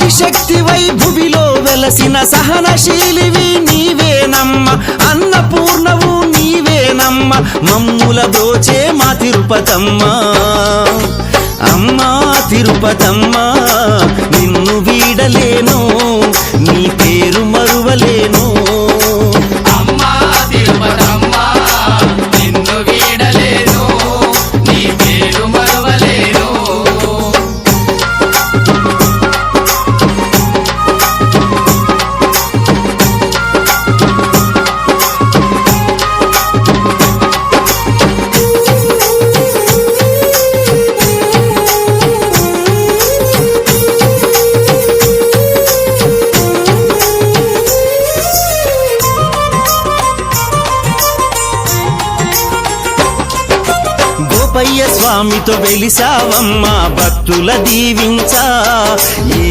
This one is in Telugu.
ఆదిశక్తివై భువిలో వెలసిన సహనశీలివి నీవేనమ్మ అన్నపూర్ణవు నీవేనమ్మ మమ్ముల బ్రోచే మా తిరుపతమ్మ అమ్మా తిరుపతమ్మ నిన్ను వీడలేను నీ పేరు మరువలేను అమ్మా తిరుపతమ్మ నిన్ను వీడలేను నీ పేరు మరువలేను గోపయ్య స్వామితో వెలిసావమ్మ భక్తుల దీవించా ఈ